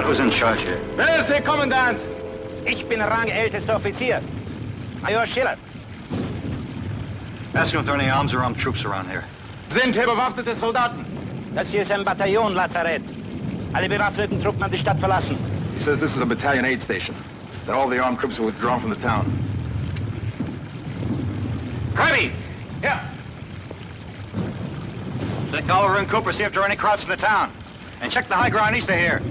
Who's in charge here? Wer ist der Kommandant? Ich bin rangältester Offizier. Major Schiller. Ask him if there are any arms or armed troops around here. Sind hier bewaffnete Soldaten? Das hier ist ein Bataillon, Lazarett. Alle bewaffneten Truppen haben die Stadt verlassen. He says this is a battalion aid station. That all the armed troops are withdrawn from the town. Kirby! Yeah. Check Oliver and Cooper, see if there are any crowds in the town. And check the high ground east of here.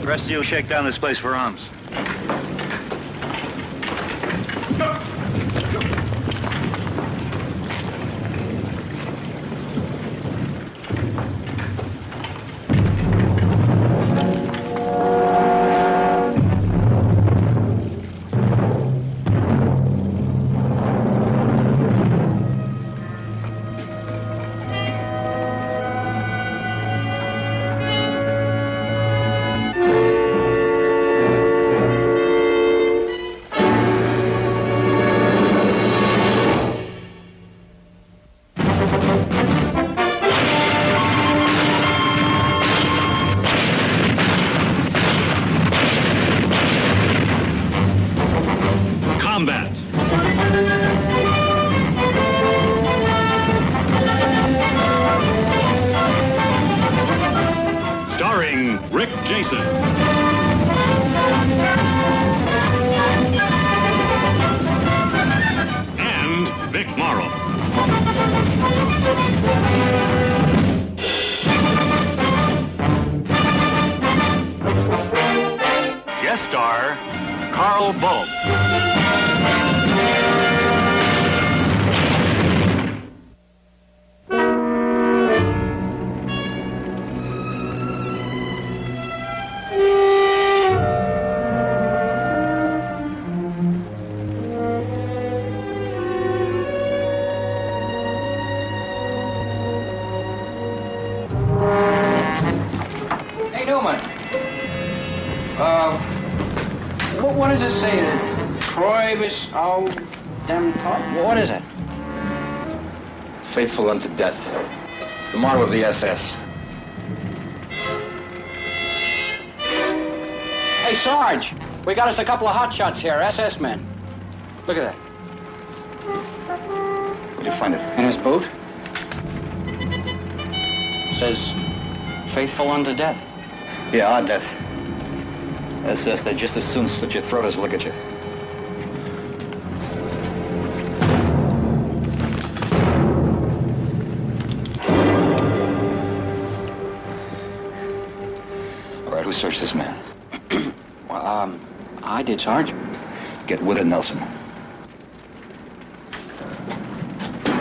The rest of you shake down this place for arms. Let's go! What does it say? Treubis auf dem Tod? What is it? Faithful unto death. It's the motto of the SS. Hey, Sarge, we got us a couple of hotshots here, SS men. Look at that. Where'd you find it? In his boot. Says, faithful unto death. Yeah, our death. SS, they'd just as soon slit your throat as look at you. All right, who searched this man? Well, I did, Sarge. Get with it, Nelson.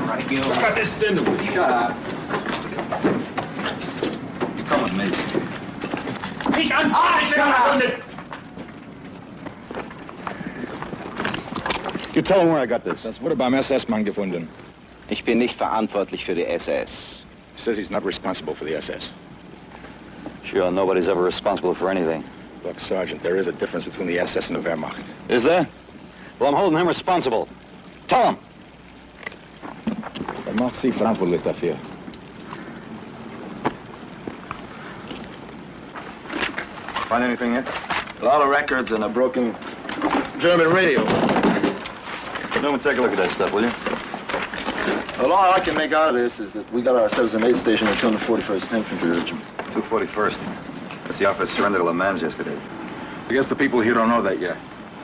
Right, you. Was ist denn? Shut up. You come with me. Shut up! You tell him where I got this. Das wurde beim SS-Mann gefunden. Ich bin nicht verantwortlich für die SS. He says he's not responsible for the SS. Sure, nobody's ever responsible for anything. Look, Sergeant, there is a difference between the SS and the Wehrmacht. Is there? Well, I'm holding him responsible. Tell him. Er macht Sie verantwortlich dafür. Find anything yet? A lot of records and a broken German radio. Newman, take a look at that stuff, will you? Well, all I can make out of this is that we got ourselves an aid station at 241st Infantry Regiment. 241st. That's the outfit surrendered to Le Mans yesterday. I guess the people here don't know that yet.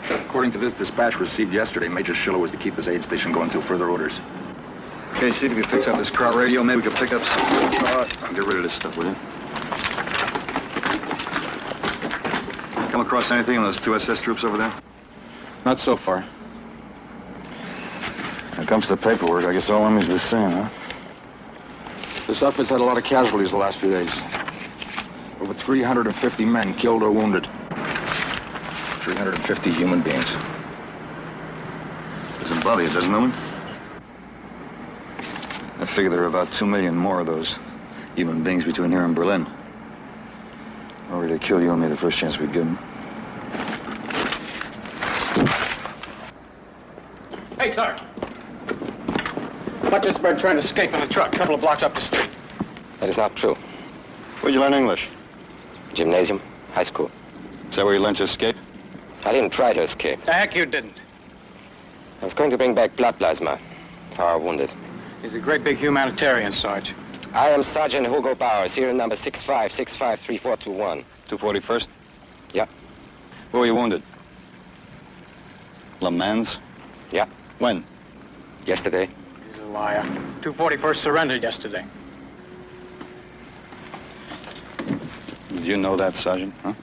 According to this dispatch received yesterday, Major Schiller was to keep his aid station going until further orders. Okay, see if you can fix up this crowd radio. Maybe we can pick up some... Get rid of this stuff, will you? Come across anything on those two SS troops over there? Not so far. When it comes to paperwork, I guess all enemies are the same, huh? This outfit's had a lot of casualties the last few days. Over 350 men killed or wounded. 350 human beings. Doesn't bother you, doesn't it? I figure there are about 2 million more of those human beings between here and Berlin. We're ready to kill you and me the first chance we give them. Hey, sir. Caught this bird trying to escape in a truck a couple of blocks up the street. That is not true. Where'd you learn English? Gymnasium, high school. Is that where you learned to escape? I didn't try to escape. The heck you didn't. I was going to bring back blood plasma for our wounded. He's a great big humanitarian, Sarge. I am Sergeant Hugo Bowers, here in number 65653421. 241st? Yeah. Where were you wounded? Le Mans? Yeah. When? Yesterday. He's a liar. 241st surrendered yesterday. Did you know that, Sergeant? Huh?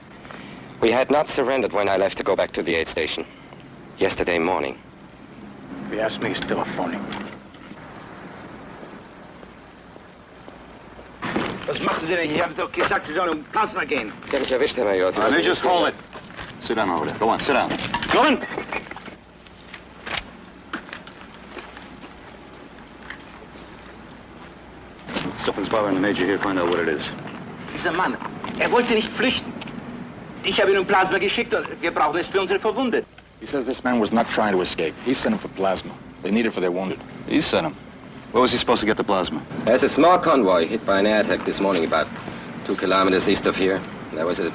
We had not surrendered when I left to go back to the aid station. Yesterday morning. If you ask me, he's still a phony. Was machten Sie denn? Ich habe doch gesagt, Sie sollen um Plasma gehen. Sie haben mich erwischt, Herr Major. Now, just hold it. Sit down over there. Go on, sit down. Go on! Something's bothering the Major here. Find out what it is. Dieser Mann, wollte nicht flüchten. Ich habe ihn um Plasma geschickt und wir brauchen es für unsere Verwundeten. He says this man was not trying to escape. He sent him for plasma. They need it for their wounded. He sent him. Where was he supposed to get the plasma? There's a small convoy hit by an air attack this morning about 2 kilometers east of here. There was a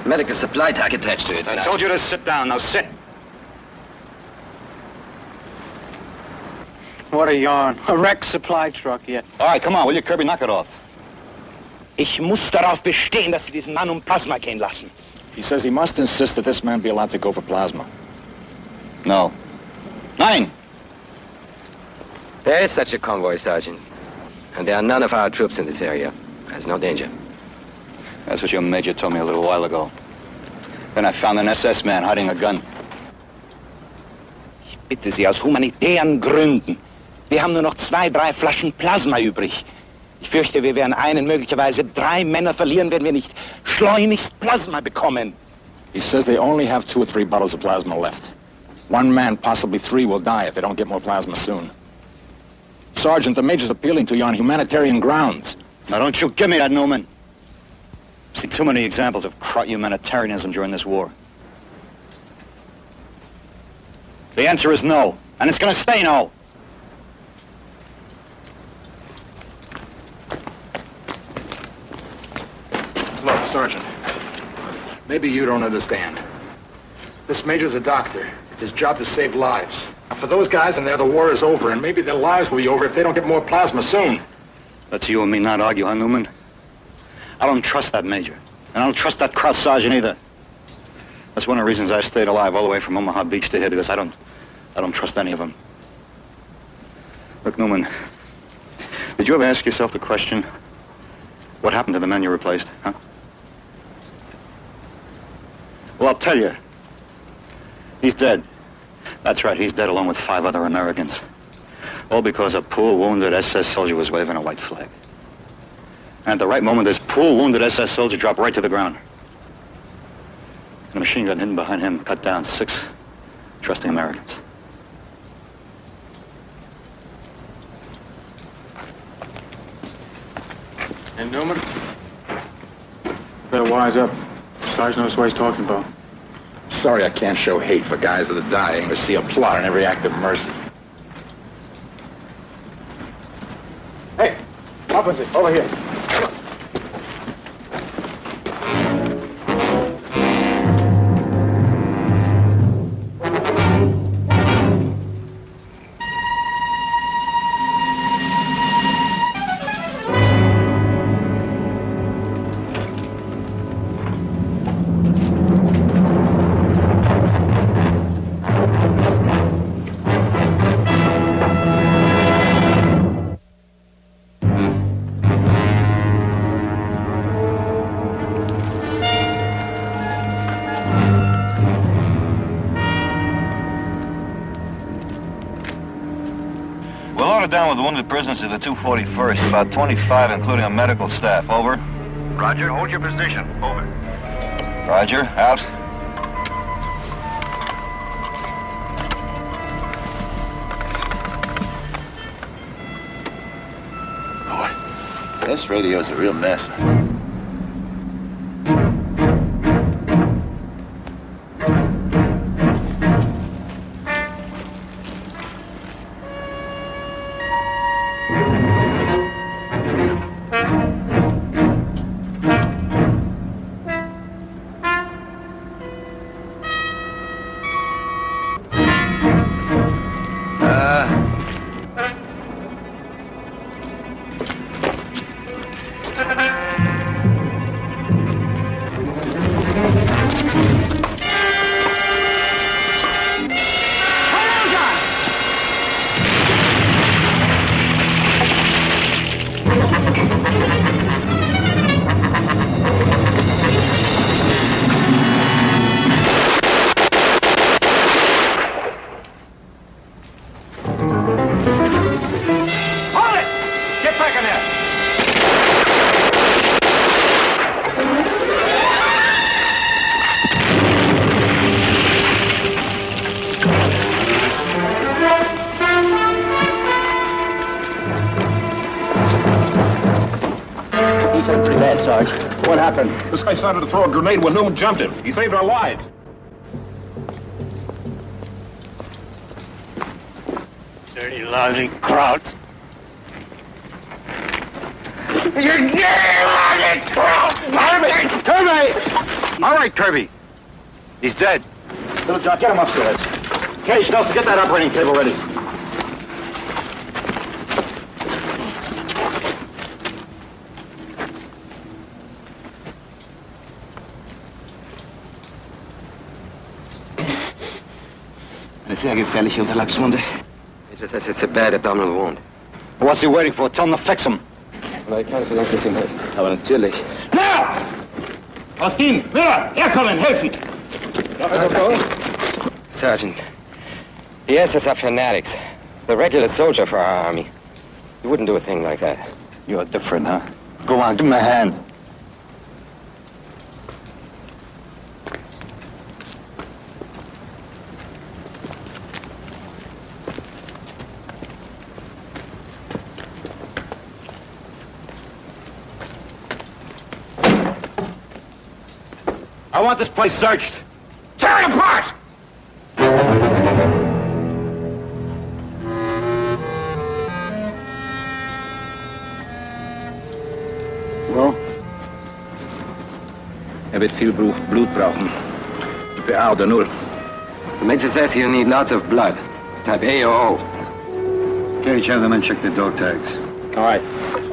medical supply truck attached to it. I told you to sit down. Now sit. What a yarn. A wrecked supply truck yet. All right, come on, will you, Kirby? Knock it off. Ich muss darauf bestehen, dass Sie diesen Mann um Plasma gehen lassen. He says he must insist that this man be allowed to go for plasma. No. Nein! There is such a convoy, Sergeant. And there are none of our troops in this area. There's no danger. That's what your Major told me a little while ago. Then I found an SS man hiding a gun. Ich bitte Sie, aus humanitären Gründen. Wir haben nur noch 2, 3 Flaschen Plasma übrig. Ich fürchte, wir werden einen, möglicherweise 3 Männer verlieren, wenn wir nicht schleunigst Plasma bekommen. He says they only have 2 or 3 bottles of plasma left. 1 man, possibly 3, will die if they don't get more plasma soon. Sergeant, the Major's appealing to you on humanitarian grounds. Now, don't you give me that, Newman. I've seen too many examples of humanitarianism during this war. The answer is no, and it's going to stay no. Look, Sergeant, maybe you don't understand. This Major's a doctor. It's his job to save lives. Now, for those guys in there, the war is over, and maybe their lives will be over if they don't get more plasma soon. Let's you and me not argue, huh, Newman? I don't trust that Major, and I don't trust that Kraut Sergeant either. That's one of the reasons I stayed alive all the way from Omaha Beach to here, because I don't trust any of them. Look, Newman, did you ever ask yourself the question, what happened to the men you replaced, huh? Well, I'll tell you. He's dead. That's right, he's dead along with 5 other Americans. All because a poor wounded SS soldier was waving a white flag. And at the right moment, this poor wounded SS soldier dropped right to the ground. And a machine gun hidden behind him cut down 6 trusting Americans. And Newman? Better wise up. Sarge knows what he's talking about. Sorry I can't show hate for guys that are dying or see a plot in every act of mercy. Hey, opposite, over here. Down with wounded prisoners to the 241st, about 25, including a medical staff. Over. Roger, hold your position. Over. Roger, out. this radio's a real mess. What happened? This guy started to throw a grenade when Newman jumped him. He saved our lives. Dirty, lousy crowds. You dirty, lousy crowd! Kirby! Kirby! All right, Kirby. He's dead. Little John, get him upstairs. Cage, Nelson, get that operating table ready. Eine sehr gefährliche Unterleibswunde. He just says it's a bad abdominal wound. What's he waiting for? Tell him to fix him. Aber ich kann vielleicht ein bisschen helfen. Aber natürlich. Na! Austin, Miller, herkommen, helfen! Sergeant, the SS are fanatics. The regular soldier for our army. You wouldn't do a thing like that. You're different, huh? Go on, give him a hand. I want this place searched. Tear it apart! Well? Wird viel Blut brauchen. PA oder 0. The major says he'll need lots of blood. Type A or O. Cage, have the men check the dog tags. All right.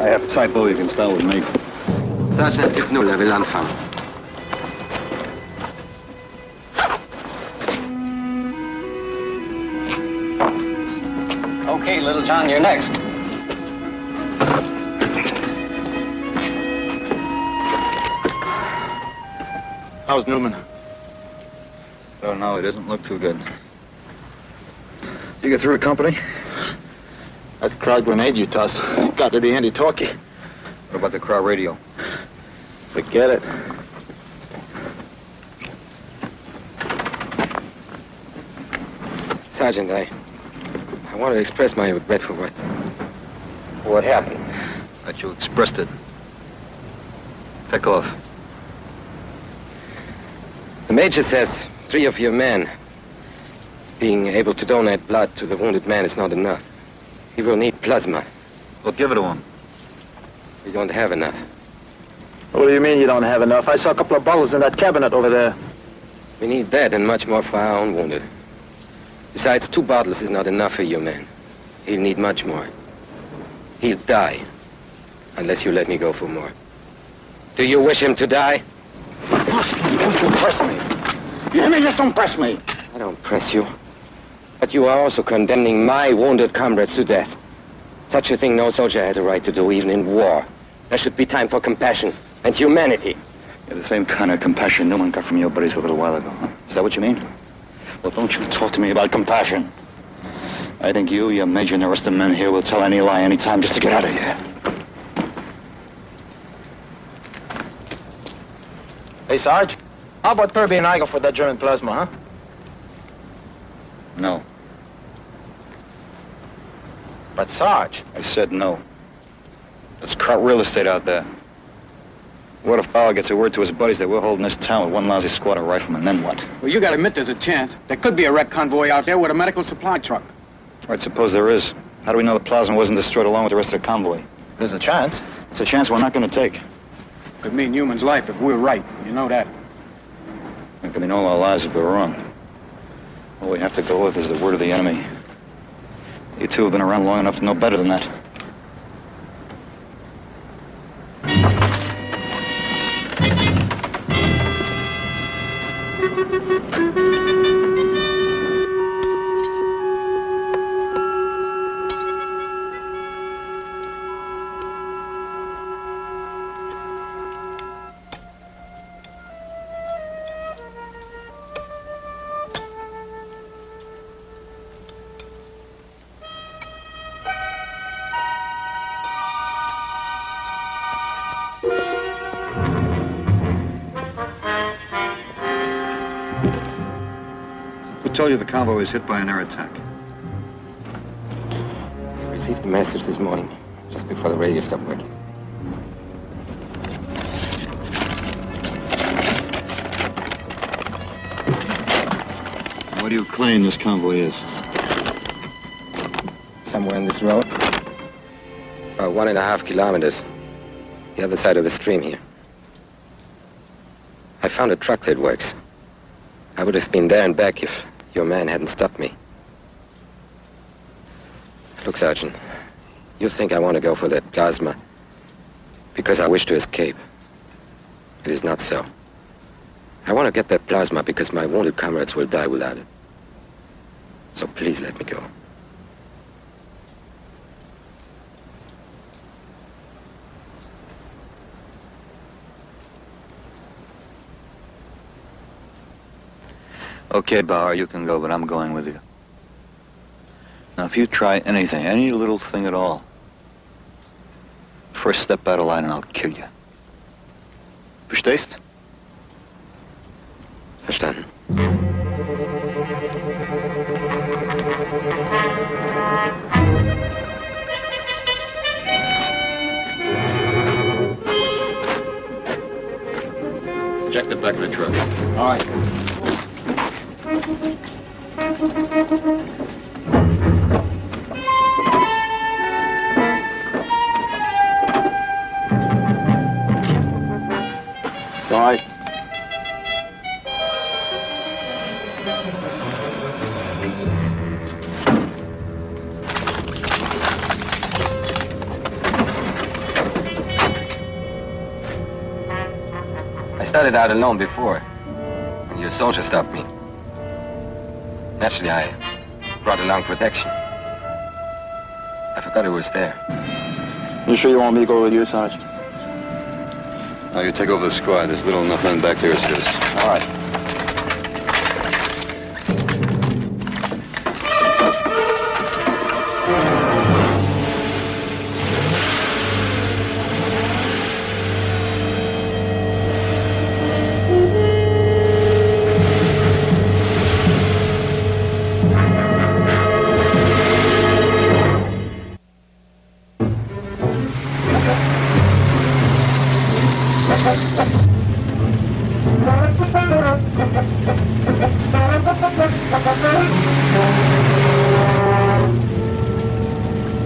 I have typo, you can start with me. Sergeant Typ 0, will anfangen. Okay, Little John, you're next. How's Newman? Don't know, it doesn't look too good. You get through the company? That crowd grenade you tossed got to the handy-talkie. What about the crowd radio? Forget it. Sergeant, I want to express my regret for what happened. That you expressed it. Take off. The major says 3 of your men being able to donate blood to the wounded man is not enough. He will need plasma. Well, give it to him. We don't have enough. What do you mean you don't have enough? I saw a couple of bottles in that cabinet over there. We need that and much more for our own wounded. Besides, 2 bottles is not enough for your man. He'll need much more. He'll die, unless you let me go for more. Do you wish him to die? Don't you press me. You hear me? Just don't press me. I don't press you. But you are also condemning my wounded comrades to death. Such a thing no soldier has a right to do, even in war. There should be time for compassion and humanity. You're the same kind of compassion Newman got from your buddies a little while ago, huh? Is that what you mean? Well, don't you talk to me about compassion. I think you, your major, and the rest of the men here will tell any lie anytime just to get out of here. Hey, Sarge, how about Kirby and I go for that German plasma, huh? No. But, Sarge... I said no. Let's crowd real estate out there. What if Bauer gets a word to his buddies that we're holding this town with one lousy squad of riflemen? Then what? Well, you gotta admit there's a chance. There could be a wreck convoy out there with a medical supply truck. All right, suppose there is. How do we know the plasma wasn't destroyed along with the rest of the convoy? There's a chance. It's a chance we're not going to take. Could mean Newman's life if we're right. You know that. It could mean all our lives if we're wrong. All we have to go with is the word of the enemy. You two have been around long enough to know better than that. Who told you the convoy was hit by an air attack? I received the message this morning, just before the radio stopped working. Where do you claim this convoy is? Somewhere on this road. About 1.5 kilometers. The other side of the stream here. I found a truck that works. I would have been there and back if your man hadn't stopped me. Look, Sergeant, you think I want to go for that plasma because I wish to escape. It is not so. I want to get that plasma because my wounded comrades will die without it. So please let me go. Okay, Bauer, you can go, but I'm going with you. Now, if you try anything, any little thing at all, first step out of line and I'll kill you. Verstehst? Verstanden. Check the back of the truck. All right. All right. I started out alone before, and your soldier stopped me. Naturally, I brought along protection. I forgot it was there. You sure you want me to go with you, Sergeant? Now you take over the squad. There's little enough men back there as it is. All right.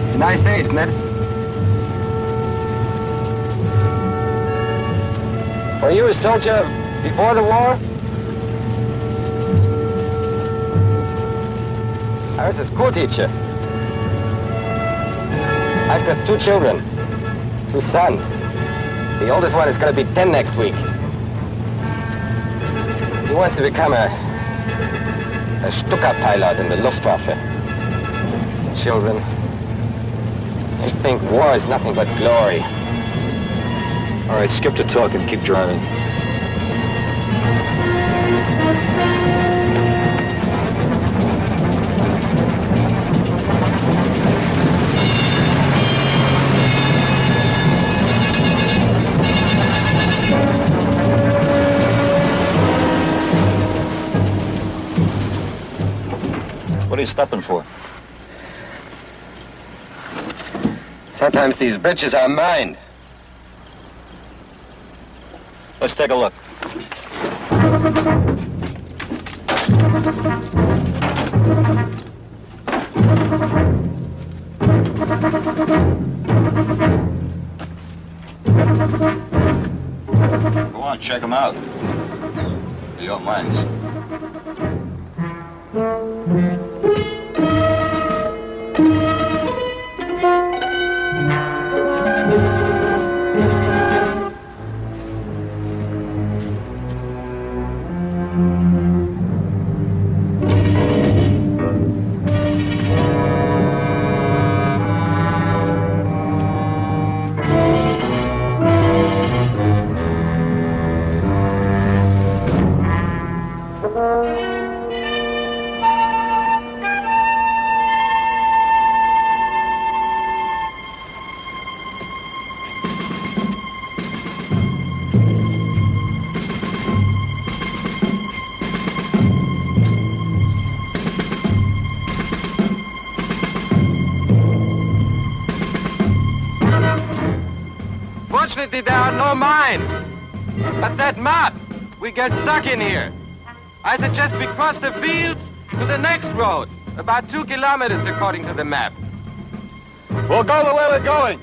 It's a nice day, isn't it? Were you a soldier before the war? I was a school teacher. I've got 2 children, 2 sons. The oldest one is going to be 10 next week. He wants to become a Stuka pilot in the Luftwaffe. Children, they think war is nothing but glory. All right, skip the talk and keep driving. What are you stopping for? Sometimes these bridges are mined. Let's take a look. Go on, check them out. They're your mines. Fortunately, there are no mines. But that mud, we get stuck in here. I suggest we cross the fields to the next road. About 2 kilometers according to the map. We'll go the way we're going.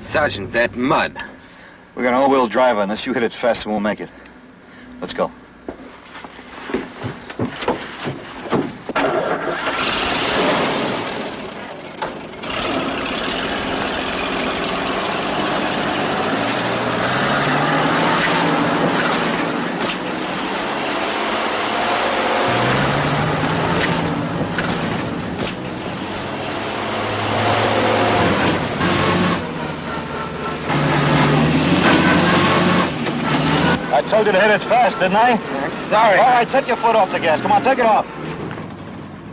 Sergeant, that mud. We got an all-wheel drive. Unless you hit it fast, and we'll make it. Let's go. I told you to hit it fast, didn't I? I'm sorry. All right, take your foot off the gas. Come on, take it off.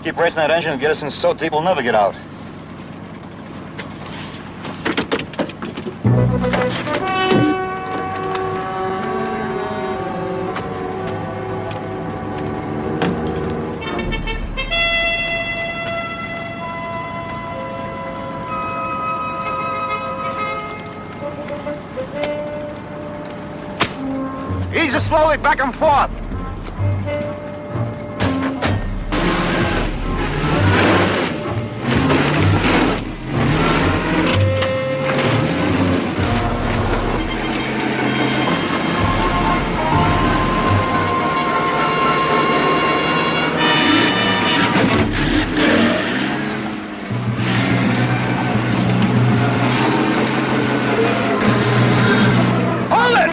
Keep racing that engine and get us in so deep we'll never get out. Ease it slowly back and forth. Hold it!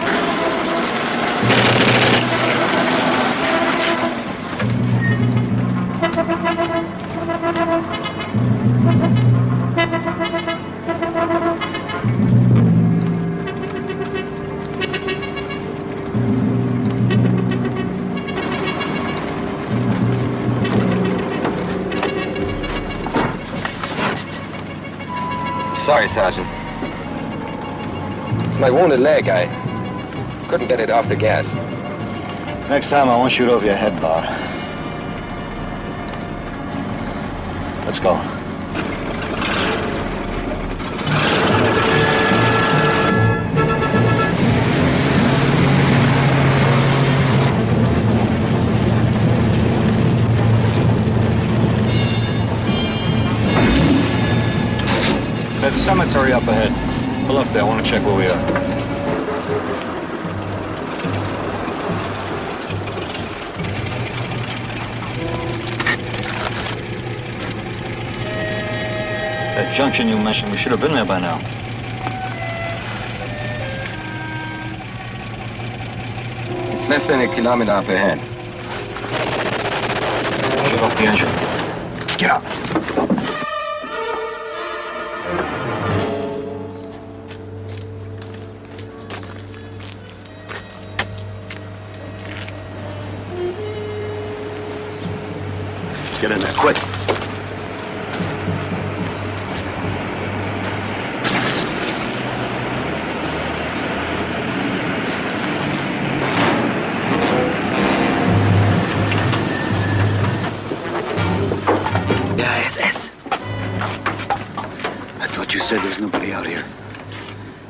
Sorry, Sergeant. It's my wounded leg. I couldn't get it off the gas. Next time I won't shoot over your head, Bar. Let's go. That cemetery up ahead. Pull up there. I want to check where we are. That junction you mentioned, we should have been there by now. It's less than a kilometer up ahead. Shut off the engine. Get up. Get in there, quick. Yeah, SS. I thought you said there's nobody out here.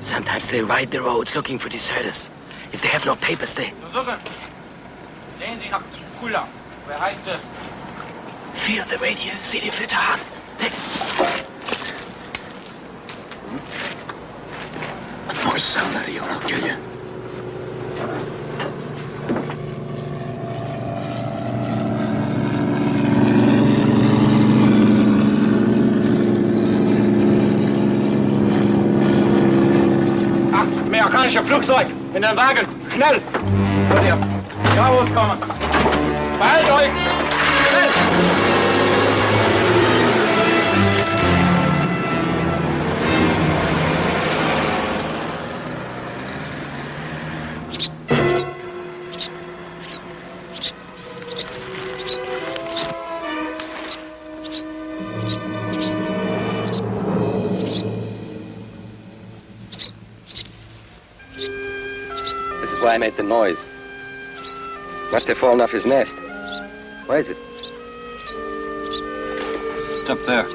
Sometimes they ride the roads looking for deserters. If they have no papers, they... Feel the radiant city of its heart. One more sound out of you and I'll kill you. Amerikanische Flugzeug! In den Wagen! Schnell! Wollt ihr? Ja, rauskommen! Beeilt euch! Schnell! This is why I made the noise. Must have fallen off his nest. Where is it? It's up there.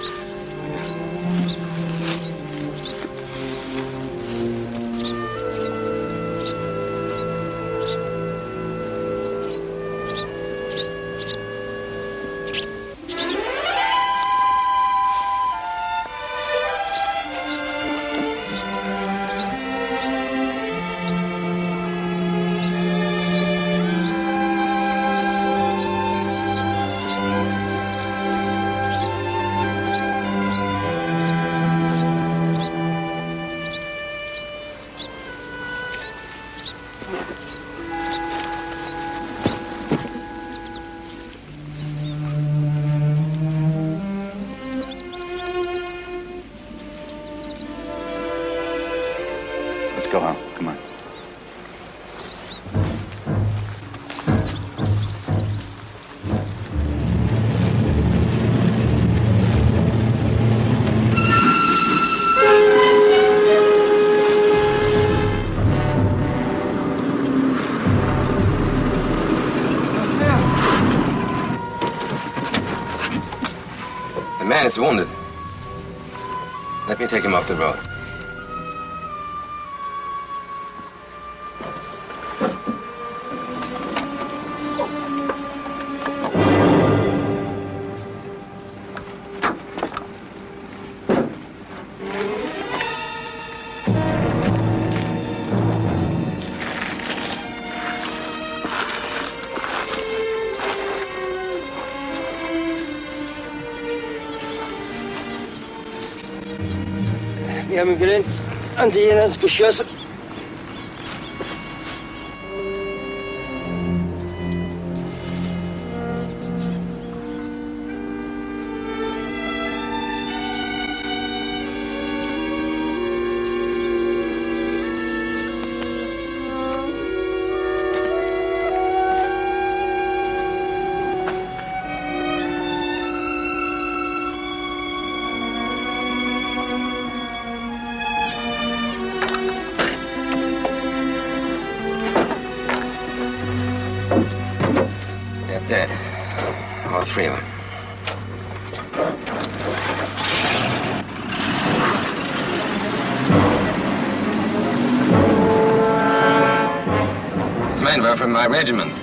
Let's go home. Come on. The man is wounded. Let me take him off the road. Wir haben gelernt, Anti-Jenes geschossen. Dead. All three of them. These men were from my regiment.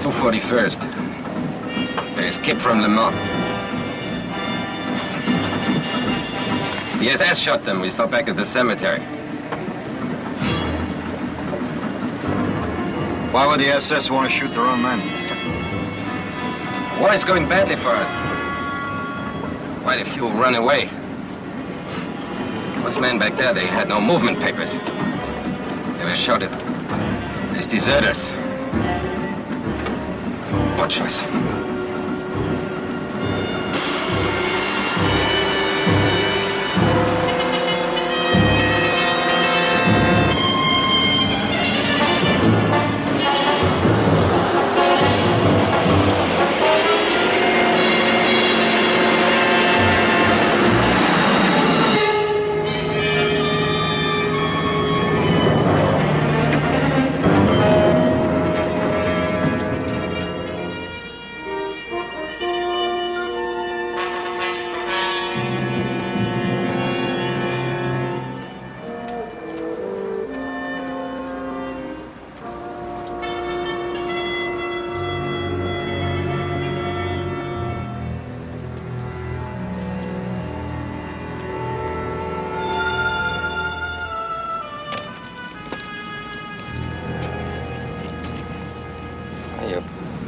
241st. They escaped from Le Mans. The SS shot them. We saw back at the cemetery. Why would the SS want to shoot their own men? War is going badly for us. Quite a few run away. Those men back there, they had no movement papers. They were shot as deserters. Watch us.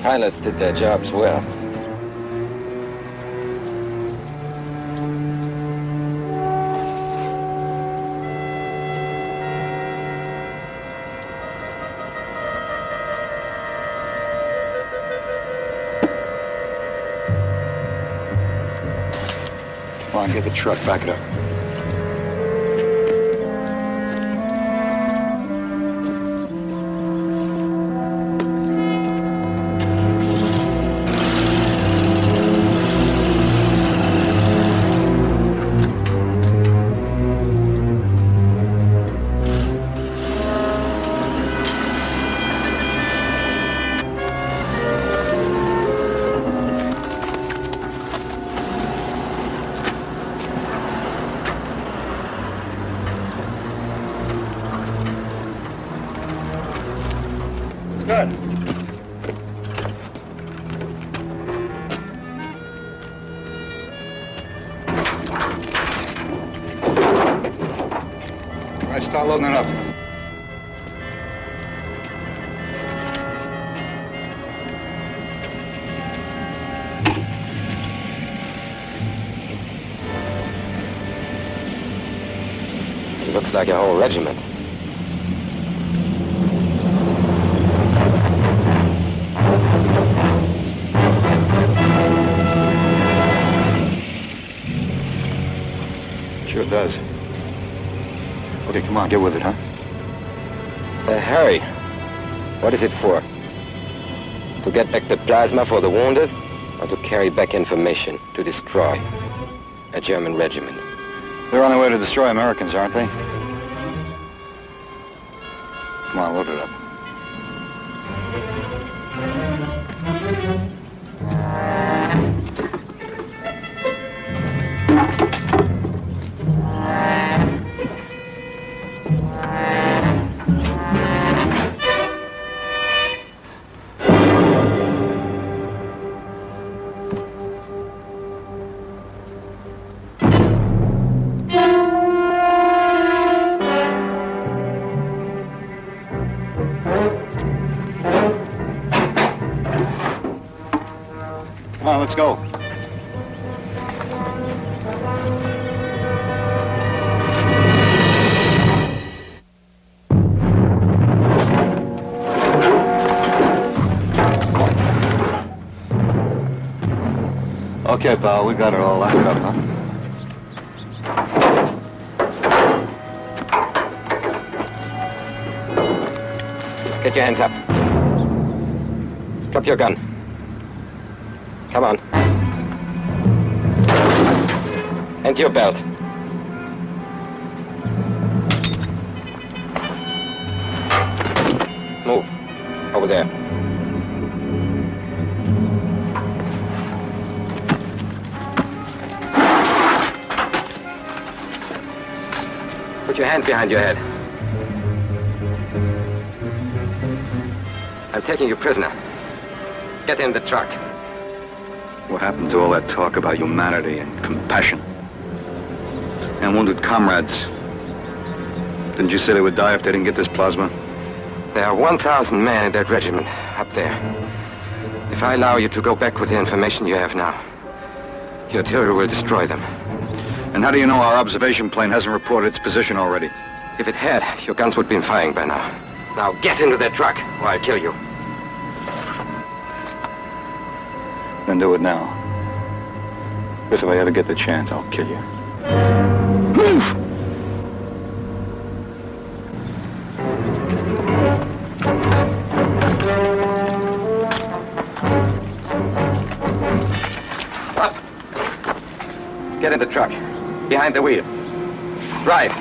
pilots did their jobs well. Come on, get the truck, back it up. Good. All right, start loading it up. It looks like a whole regiment. Sure does. Okay, come on, get with it, huh? Harry, what is it for? To get back the plasma for the wounded, or to carry back information to destroy a German regiment? They're on their way to destroy Americans, aren't they? Come on, load it up. Come on, let's go. Okay, pal, we got it all locked up, huh? Get your hands up. Drop your gun. Come on. And your belt. Move. Over there. Put your hands behind your head. I'm taking you prisoner. Get in the truck. What happened to all that talk about humanity and compassion? And wounded comrades? Didn't you say they would die if they didn't get this plasma? There are 1,000 men in that regiment up there. If I allow you to go back with the information you have now, your artillery will destroy them. And how do you know our observation plane hasn't reported its position already? If it had, your guns would be firing by now. Now get into that truck, or I'll kill you. Then do it now. Because if I ever get the chance, I'll kill you. Move! Stop! Get in the truck. Behind the wheel. Drive.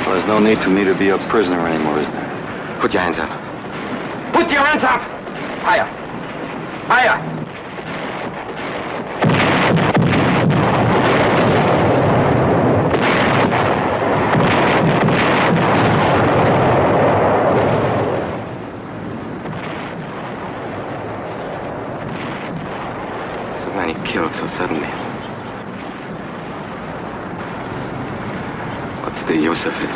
There's no need for me to be a prisoner anymore, is there? Put your hands up. Put your hands up! Higher. Higher! What's the use of it?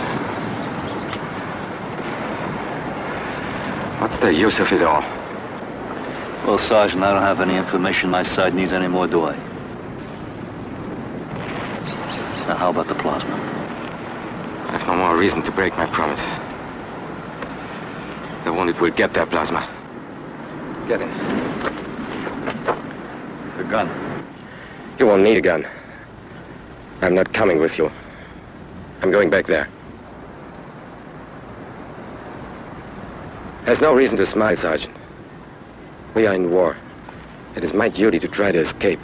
What's the use of it all? Well, Sergeant, I don't have any information my side needs any more, do I? Now, how about the plasma? I have no more reason to break my promise. The wounded will get their plasma. Get it. The gun. You won't need a gun. I'm not coming with you. I'm going back there. There's no reason to smile, Sergeant. We are in war. It is my duty to try to escape,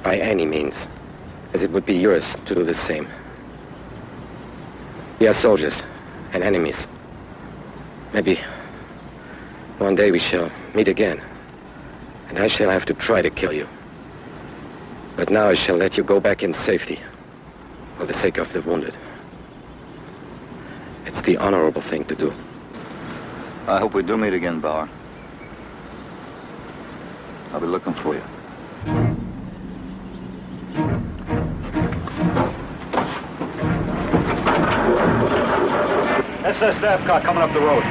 by any means, as it would be yours to do the same. We are soldiers and enemies. Maybe one day we shall meet again, and I shall have to try to kill you. But now I shall let you go back in safety, for the sake of the wounded. It's the honorable thing to do. I hope we do meet again, Bauer. I'll be looking for you. SS staff car coming up the road.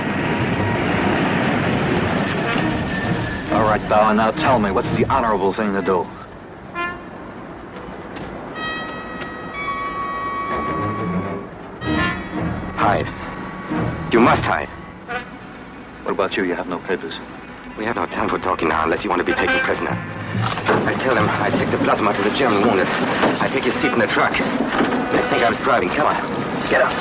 All right, Bauer, now tell me, what's the honorable thing to do? Hide. You must hide. What about you? You have no papers. We have no time for talking now unless you want to be taken prisoner. I tell him I take the plasma to the German wounded. I take your seat in the truck. I think I was driving. Come on. Get up.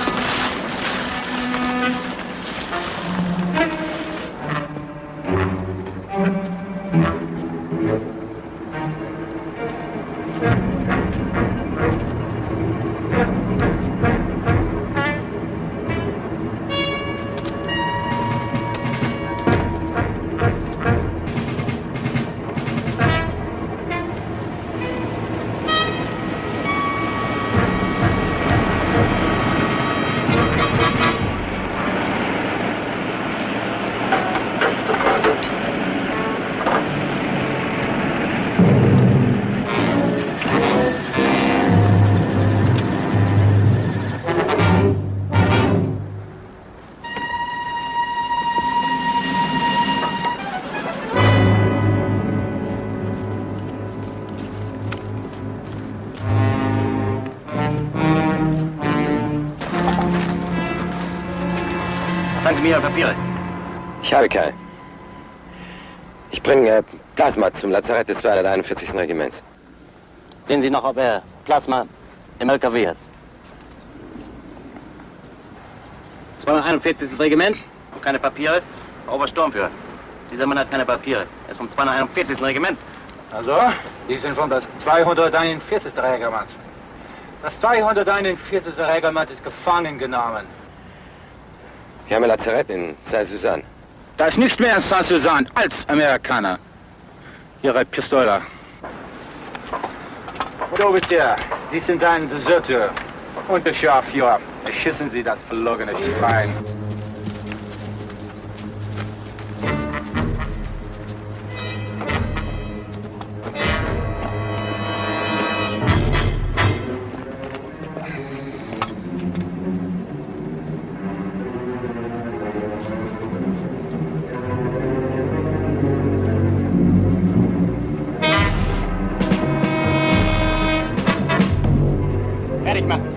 Zeigen Sie mir Ihre Papiere. Ich habe keinen. Ich bringe Plasma zum Lazarett des 241. Regiments. Sehen Sie noch, ob er Plasma im LKW hat? 241. Regiment, keine Papiere, Obersturmführer. Dieser Mann hat keine Papiere. Er ist vom 241. Regiment. Also, die sind von das 241. Regiment. Das 241. Regiment ist gefangen genommen. Wir haben ein Lazarett in Saint-Suzanne. Da ist nichts mehr in Saint-Suzanne als Amerikaner. Ihre Pistole. Herr Offizier, Sie sind ein Deserteur. Unterscharführer. Erschießen Sie das verlogene Schwein. Fertig machen.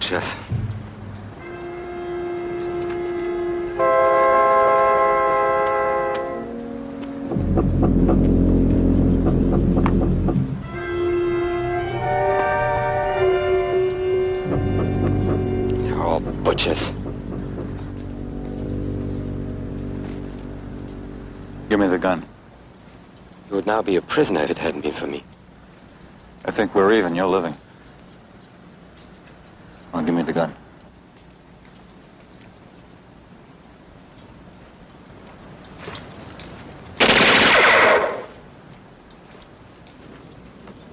butchers. They're all butchers. Give me the gun. You would now be a prisoner if it hadn't been for me. I think we're even. You're living. Well, give me the gun.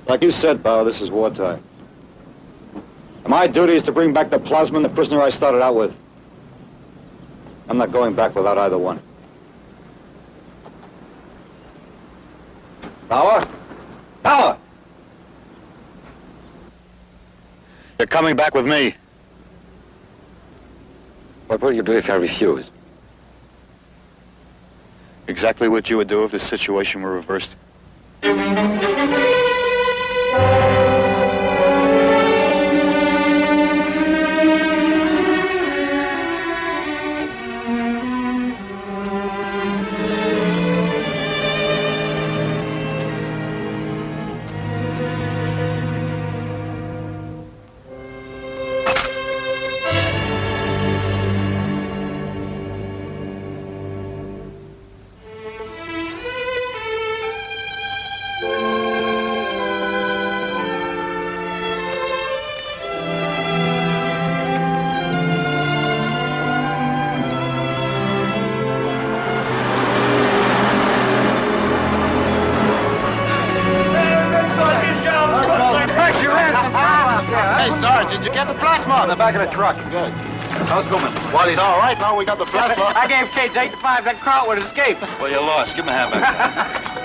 Like you said, Bauer, this is wartime. And my duty is to bring back the plasma and the prisoner I started out with. I'm not going back without either one. Bauer? Bauer! You're coming back with me. What will you do if I refuse? Exactly what you would do if the situation were reversed. Hey, Sarge, did you get the plasma? In the back of the truck. Good. How's it going? Well, he's all right now. We got the plasma. I gave Cage 8 to 5. That Carl would escape. Well, you lost. Give him a hand back.